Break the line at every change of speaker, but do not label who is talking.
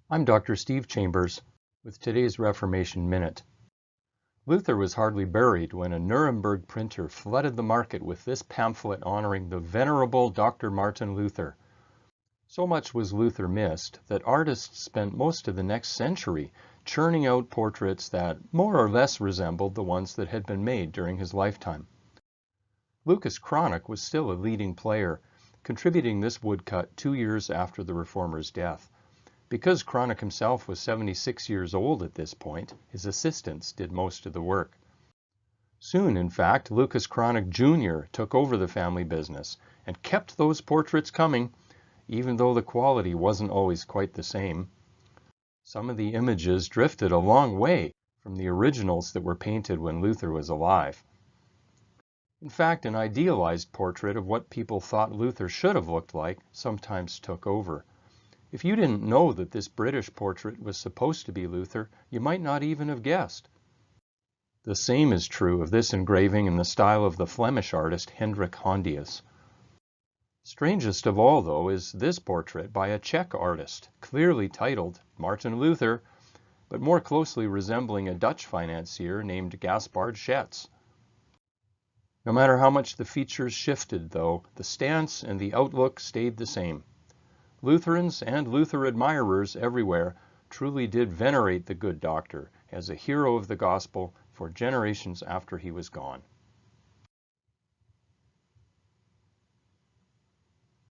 I'm Dr. Steve Chambers with today's Reformation Minute. Luther was hardly buried when a Nuremberg printer flooded the market with this pamphlet honoring the venerable Dr. Martin Luther. So much was Luther missed that artists spent most of the next century churning out portraits that more or less resembled the ones that had been made during his lifetime. Lucas Cranach was still a leading player, contributing this woodcut 2 years after the Reformer's death. Because Cranach himself was 76 years old at this point, his assistants did most of the work. Soon, in fact, Lucas Cranach Jr. took over the family business and kept those portraits coming, even though the quality wasn't always quite the same. Some of the images drifted a long way from the originals that were painted when Luther was alive. In fact, an idealized portrait of what people thought Luther should have looked like sometimes took over. If you didn't know that this British portrait was supposed to be Luther, you might not even have guessed. The same is true of this engraving in the style of the Flemish artist Hendrik Hondius. Strangest of all, though, is this portrait by a Czech artist, clearly titled Martin Luther, but more closely resembling a Dutch financier named Gaspard Schetz. No matter how much the features shifted, though, the stance and the outlook stayed the same. Lutherans and Luther admirers everywhere truly did venerate the good doctor as a hero of the gospel for generations after he was gone.